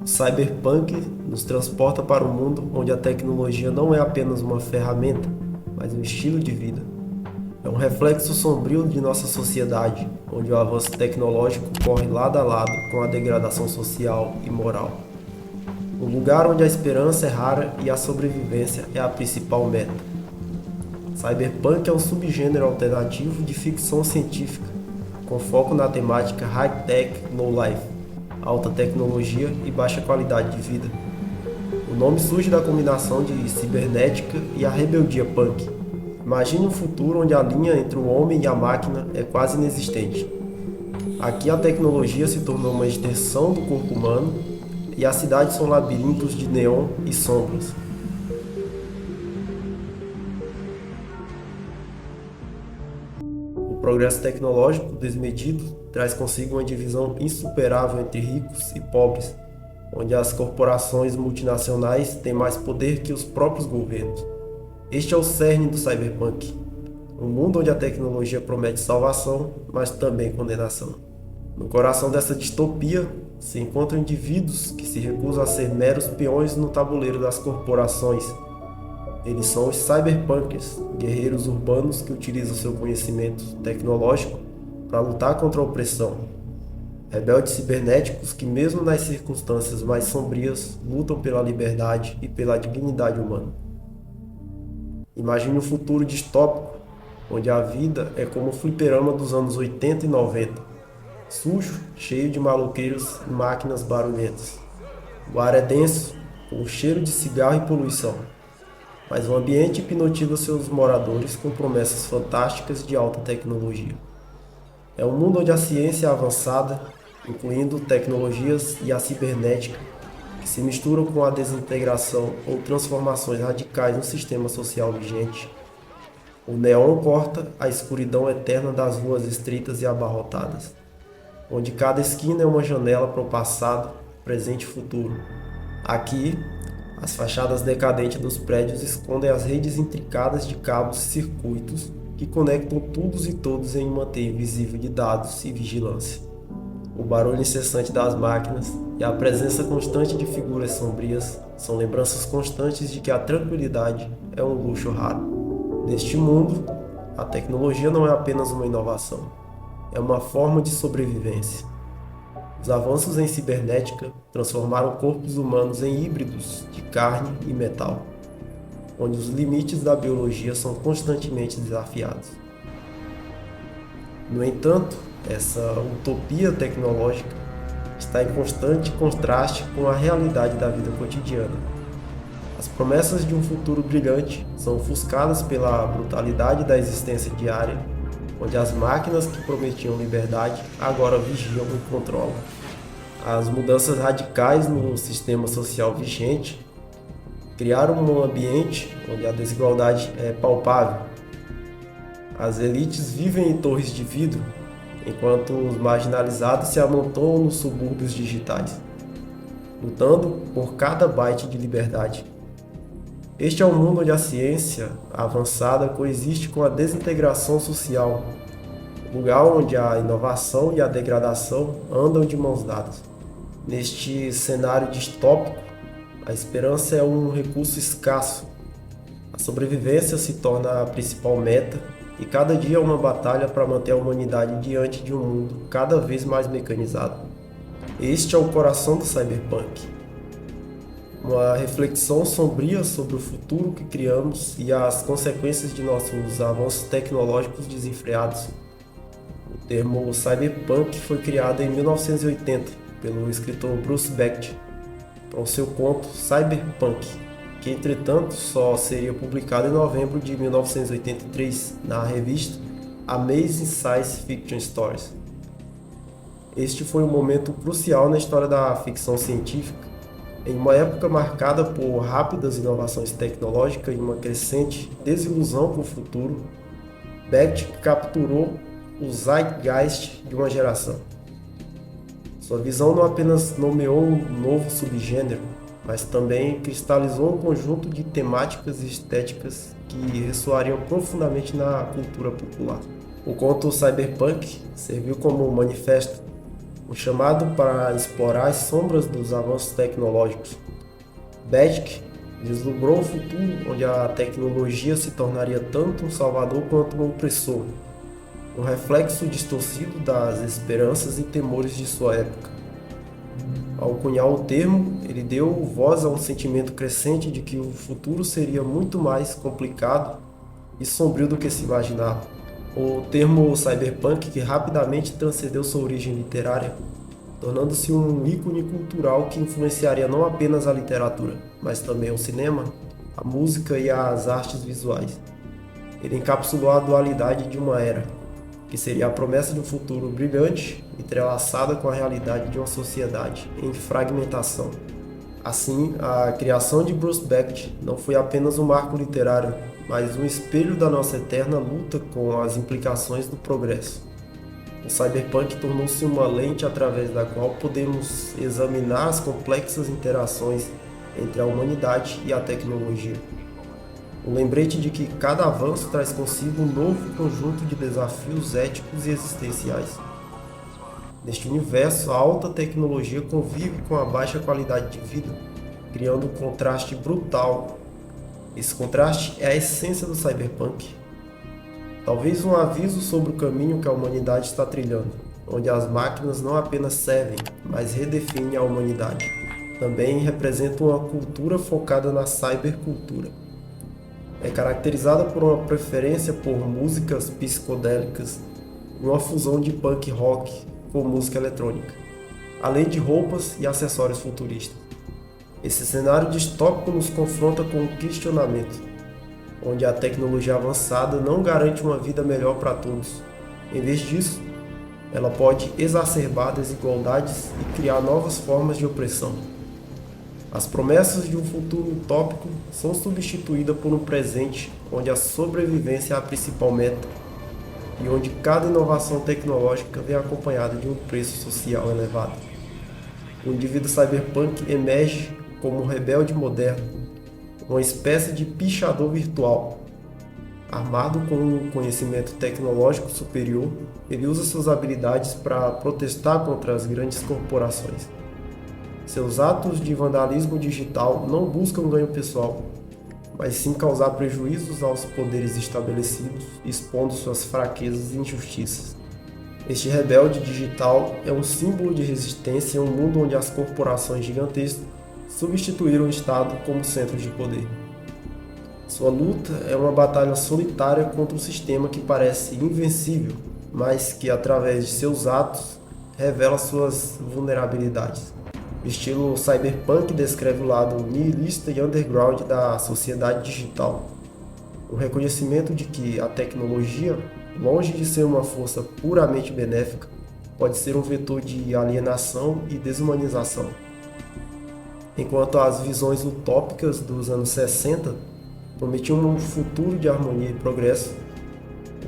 O cyberpunk nos transporta para um mundo onde a tecnologia não é apenas uma ferramenta, mas um estilo de vida. É um reflexo sombrio de nossa sociedade, onde o avanço tecnológico corre lado a lado com a degradação social e moral. Um lugar onde a esperança é rara e a sobrevivência é a principal meta. Cyberpunk é um subgênero alternativo de ficção científica, com foco na temática high-tech, low-life, alta tecnologia e baixa qualidade de vida. O nome surge da combinação de cibernética e a rebeldia punk. Imagine um futuro onde a linha entre o homem e a máquina é quase inexistente. Aqui a tecnologia se tornou uma extensão do corpo humano e as cidades são labirintos de neon e sombras. O progresso tecnológico desmedido traz consigo uma divisão insuperável entre ricos e pobres, onde as corporações multinacionais têm mais poder que os próprios governos. Este é o cerne do cyberpunk, um mundo onde a tecnologia promete salvação, mas também condenação. No coração dessa distopia se encontram indivíduos que se recusam a ser meros peões no tabuleiro das corporações. Eles são os cyberpunkers, guerreiros urbanos que utilizam seu conhecimento tecnológico para lutar contra a opressão. Rebeldes cibernéticos que, mesmo nas circunstâncias mais sombrias, lutam pela liberdade e pela dignidade humana. Imagine um futuro distópico, onde a vida é como o fliperama dos anos 80 e 90, sujo, cheio de maloqueiros e máquinas barulhentas. O ar é denso, com o cheiro de cigarro e poluição, mas o ambiente hipnotiza seus moradores com promessas fantásticas de alta tecnologia. É um mundo onde a ciência é avançada, incluindo tecnologias e a cibernética, que se misturam com a desintegração ou transformações radicais no sistema social vigente. O neon corta a escuridão eterna das ruas estreitas e abarrotadas, onde cada esquina é uma janela para o passado, presente e futuro. Aqui, as fachadas decadentes dos prédios escondem as redes intricadas de cabos e circuitos que conectam todos e todos em uma teia invisível de dados e vigilância. O barulho incessante das máquinas e a presença constante de figuras sombrias são lembranças constantes de que a tranquilidade é um luxo raro. Neste mundo, a tecnologia não é apenas uma inovação, é uma forma de sobrevivência. Os avanços em cibernética transformaram corpos humanos em híbridos de carne e metal, onde os limites da biologia são constantemente desafiados. No entanto, essa utopia tecnológica está em constante contraste com a realidade da vida cotidiana. As promessas de um futuro brilhante são ofuscadas pela brutalidade da existência diária, onde as máquinas que prometiam liberdade agora vigiam e controlam. As mudanças radicais no sistema social vigente criaram um ambiente onde a desigualdade é palpável. As elites vivem em torres de vidro, enquanto os marginalizados se amontoam nos subúrbios digitais, lutando por cada byte de liberdade. Este é um mundo onde a ciência avançada coexiste com a desintegração social, lugar onde a inovação e a degradação andam de mãos dadas. Neste cenário distópico, a esperança é um recurso escasso. A sobrevivência se torna a principal meta e cada dia é uma batalha para manter a humanidade diante de um mundo cada vez mais mecanizado. Este é o coração do cyberpunk. Uma reflexão sombria sobre o futuro que criamos e as consequências de nossos avanços tecnológicos desenfreados. O termo cyberpunk foi criado em 1980 pelo escritor Bruce Beckett para o seu conto Cyberpunk, que entretanto só seria publicado em novembro de 1983 na revista Amazing Science Fiction Stories. Este foi um momento crucial na história da ficção científica, em uma época marcada por rápidas inovações tecnológicas e uma crescente desilusão com o futuro. Beckett capturou o zeitgeist de uma geração. Sua visão não apenas nomeou um novo subgênero, mas também cristalizou um conjunto de temáticas e estéticas que ressoariam profundamente na cultura popular. O conto Cyberpunk serviu como manifesto, um chamado para explorar as sombras dos avanços tecnológicos. Bedic vislumbrou um futuro onde a tecnologia se tornaria tanto um salvador quanto um opressor, um reflexo distorcido das esperanças e temores de sua época. Ao cunhar o termo, ele deu voz a um sentimento crescente de que o futuro seria muito mais complicado e sombrio do que se imaginava. O termo cyberpunk, que rapidamente transcendeu sua origem literária, tornando-se um ícone cultural que influenciaria não apenas a literatura, mas também o cinema, a música e as artes visuais. Ele encapsulou a dualidade de uma era, que seria a promessa de um futuro brilhante, entrelaçada com a realidade de uma sociedade em fragmentação. Assim, a criação de Bruce Beckett não foi apenas um marco literário, mas um espelho da nossa eterna luta com as implicações do progresso. O cyberpunk tornou-se uma lente através da qual podemos examinar as complexas interações entre a humanidade e a tecnologia. Um lembrete de que cada avanço traz consigo um novo conjunto de desafios éticos e existenciais. Neste universo, a alta tecnologia convive com a baixa qualidade de vida, criando um contraste brutal. Esse contraste é a essência do cyberpunk. Talvez um aviso sobre o caminho que a humanidade está trilhando, onde as máquinas não apenas servem, mas redefinem a humanidade. Também representa uma cultura focada na cybercultura. É caracterizada por uma preferência por músicas psicodélicas e uma fusão de punk rock com música eletrônica, além de roupas e acessórios futuristas. Esse cenário distópico nos confronta com um questionamento, onde a tecnologia avançada não garante uma vida melhor para todos. Em vez disso, ela pode exacerbar desigualdades e criar novas formas de opressão. As promessas de um futuro utópico são substituídas por um presente onde a sobrevivência é a principal meta e onde cada inovação tecnológica vem acompanhada de um preço social elevado. O indivíduo cyberpunk emerge como um rebelde moderno, uma espécie de pichador virtual. Armado com um conhecimento tecnológico superior, ele usa suas habilidades para protestar contra as grandes corporações. Seus atos de vandalismo digital não buscam ganho pessoal, mas sim causar prejuízos aos poderes estabelecidos, expondo suas fraquezas e injustiças. Este rebelde digital é um símbolo de resistência em um mundo onde as corporações gigantescas substituíram o Estado como centro de poder. Sua luta é uma batalha solitária contra um sistema que parece invencível, mas que, através de seus atos, revela suas vulnerabilidades. O estilo cyberpunk descreve o lado nihilista e underground da sociedade digital. O reconhecimento de que a tecnologia, longe de ser uma força puramente benéfica, pode ser um vetor de alienação e desumanização. Enquanto as visões utópicas dos anos 60 prometiam um futuro de harmonia e progresso,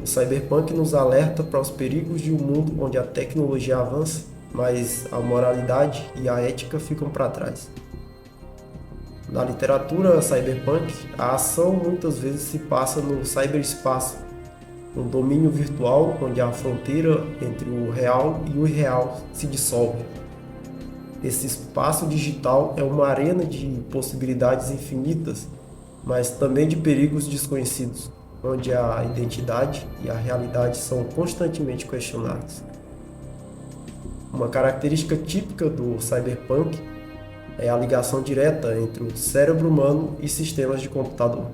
o cyberpunk nos alerta para os perigos de um mundo onde a tecnologia avança, mas a moralidade e a ética ficam para trás. Na literatura cyberpunk, a ação muitas vezes se passa no cyberespaço, um domínio virtual onde a fronteira entre o real e o irreal se dissolve. Esse espaço digital é uma arena de possibilidades infinitas, mas também de perigos desconhecidos, onde a identidade e a realidade são constantemente questionadas. Uma característica típica do cyberpunk é a ligação direta entre o cérebro humano e sistemas de computador.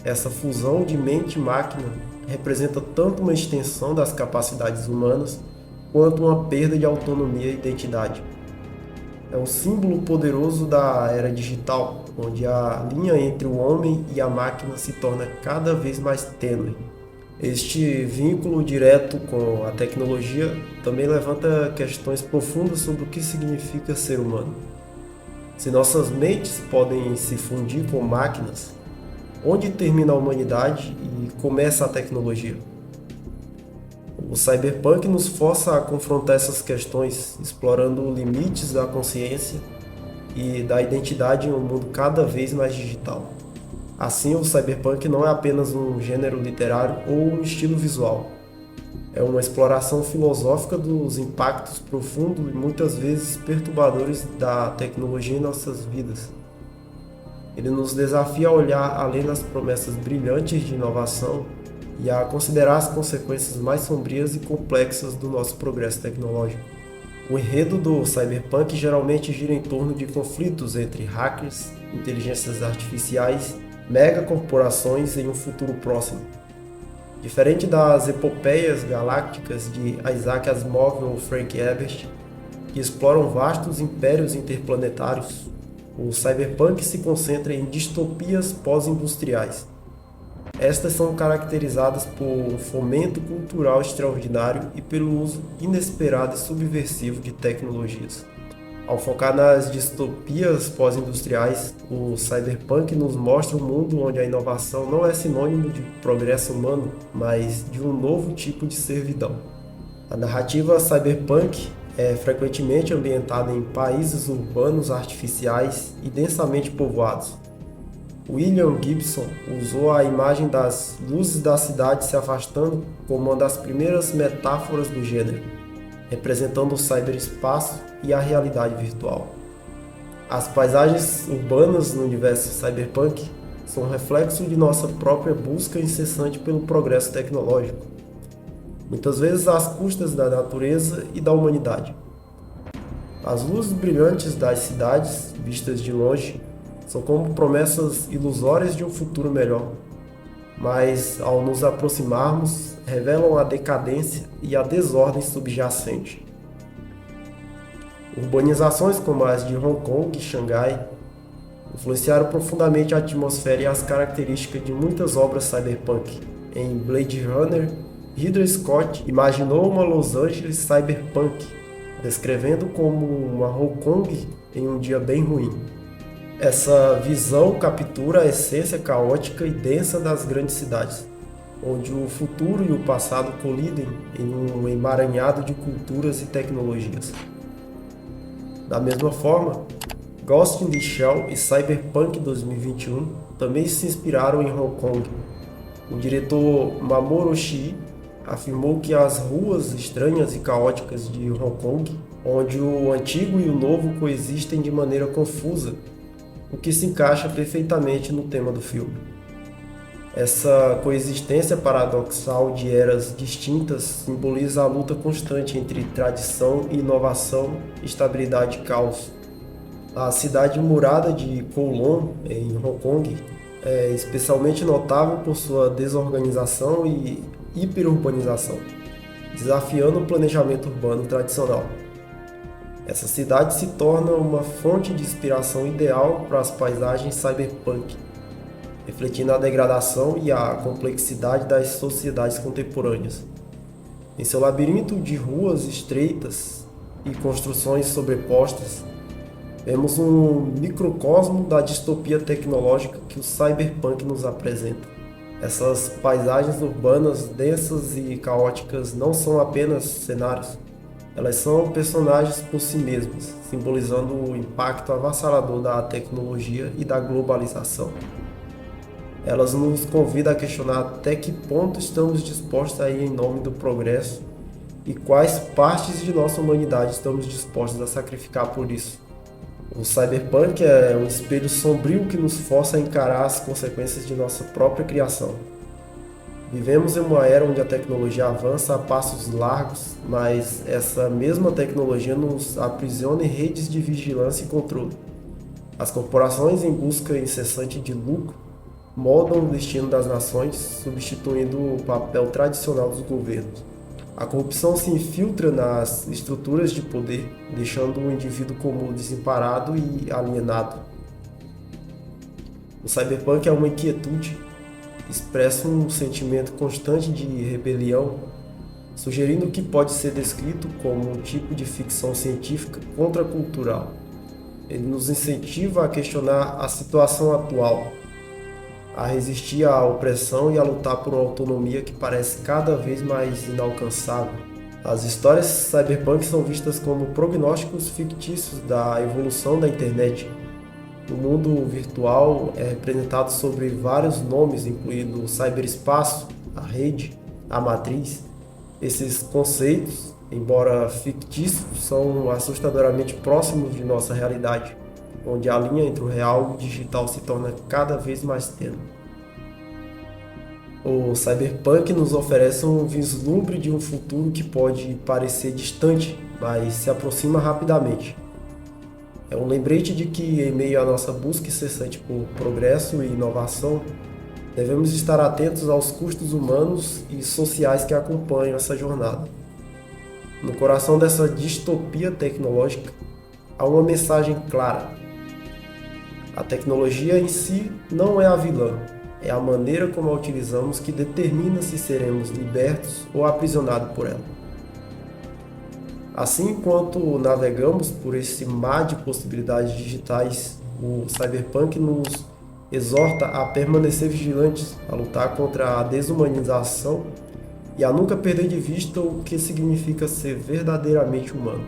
Essa fusão de mente e máquina representa tanto uma extensão das capacidades humanas quanto uma perda de autonomia e identidade. É um símbolo poderoso da era digital, onde a linha entre o homem e a máquina se torna cada vez mais tênue. Este vínculo direto com a tecnologia também levanta questões profundas sobre o que significa ser humano. Se nossas mentes podem se fundir com máquinas, onde termina a humanidade e começa a tecnologia? O cyberpunk nos força a confrontar essas questões, explorando limites da consciência e da identidade em um mundo cada vez mais digital. Assim, o cyberpunk não é apenas um gênero literário ou um estilo visual. É uma exploração filosófica dos impactos profundos e muitas vezes perturbadores da tecnologia em nossas vidas. Ele nos desafia a olhar além das promessas brilhantes de inovação e a considerar as consequências mais sombrias e complexas do nosso progresso tecnológico. O enredo do cyberpunk geralmente gira em torno de conflitos entre hackers, inteligências artificiais, megacorporações em um futuro próximo. Diferente das epopeias galácticas de Isaac Asimov ou Frank Herbert, que exploram vastos impérios interplanetários, o cyberpunk se concentra em distopias pós-industriais. Estas são caracterizadas por um fomento cultural extraordinário e pelo uso inesperado e subversivo de tecnologias. Ao focar nas distopias pós-industriais, o cyberpunk nos mostra um mundo onde a inovação não é sinônimo de progresso humano, mas de um novo tipo de servidão. A narrativa cyberpunk é frequentemente ambientada em países urbanos artificiais e densamente povoados. William Gibson usou a imagem das luzes da cidade se afastando como uma das primeiras metáforas do gênero, representando o cyberespaço e a realidade virtual. As paisagens urbanas no universo cyberpunk são um reflexo de nossa própria busca incessante pelo progresso tecnológico, muitas vezes às custas da natureza e da humanidade. As luzes brilhantes das cidades, vistas de longe, são como promessas ilusórias de um futuro melhor, mas ao nos aproximarmos, revelam a decadência e a desordem subjacente. Urbanizações como as de Hong Kong e Xangai influenciaram profundamente a atmosfera e as características de muitas obras cyberpunk. Em Blade Runner, Ridley Scott imaginou uma Los Angeles cyberpunk, descrevendo como uma Hong Kong em um dia bem ruim. Essa visão captura a essência caótica e densa das grandes cidades, onde o futuro e o passado colidem em um emaranhado de culturas e tecnologias. Da mesma forma, Ghost in the Shell e Cyberpunk 2021 também se inspiraram em Hong Kong. O diretor Mamoru Oshii afirmou que as ruas estranhas e caóticas de Hong Kong, onde o antigo e o novo coexistem de maneira confusa, o que se encaixa perfeitamente no tema do filme. Essa coexistência paradoxal de eras distintas simboliza a luta constante entre tradição e inovação, estabilidade e caos. A cidade murada de Kowloon, em Hong Kong, é especialmente notável por sua desorganização e hiperurbanização, desafiando o planejamento urbano tradicional. Essa cidade se torna uma fonte de inspiração ideal para as paisagens cyberpunk, refletindo a degradação e a complexidade das sociedades contemporâneas. Em seu labirinto de ruas estreitas e construções sobrepostas, vemos um microcosmo da distopia tecnológica que o cyberpunk nos apresenta. Essas paisagens urbanas densas e caóticas não são apenas cenários, elas são personagens por si mesmas, simbolizando o impacto avassalador da tecnologia e da globalização. Elas nos convidam a questionar até que ponto estamos dispostos a ir em nome do progresso e quais partes de nossa humanidade estamos dispostos a sacrificar por isso. O cyberpunk é um espelho sombrio que nos força a encarar as consequências de nossa própria criação. Vivemos em uma era onde a tecnologia avança a passos largos, mas essa mesma tecnologia nos aprisiona em redes de vigilância e controle. As corporações, em busca incessante de lucro, moldam o destino das nações, substituindo o papel tradicional dos governos. A corrupção se infiltra nas estruturas de poder, deixando o indivíduo como desamparado e alienado. O cyberpunk é uma inquietude, expressa um sentimento constante de rebelião, sugerindo que pode ser descrito como um tipo de ficção científica contracultural. Ele nos incentiva a questionar a situação atual, a resistir à opressão e a lutar por uma autonomia que parece cada vez mais inalcançável. As histórias cyberpunk são vistas como prognósticos fictícios da evolução da internet. O mundo virtual é representado sob vários nomes, incluindo o cyberespaço, a rede, a matriz, Esses conceitos, embora fictícios, são assustadoramente próximos de nossa realidade, onde a linha entre o real e o digital se torna cada vez mais tênue. O cyberpunk nos oferece um vislumbre de um futuro que pode parecer distante, mas se aproxima rapidamente. É um lembrete de que, em meio à nossa busca incessante por progresso e inovação, devemos estar atentos aos custos humanos e sociais que acompanham essa jornada. No coração dessa distopia tecnológica, há uma mensagem clara: a tecnologia em si não é a vilã, é a maneira como a utilizamos que determina se seremos libertos ou aprisionados por ela. Assim, enquanto navegamos por esse mar de possibilidades digitais, o cyberpunk nos exorta a permanecer vigilantes, a lutar contra a desumanização e a nunca perder de vista o que significa ser verdadeiramente humano.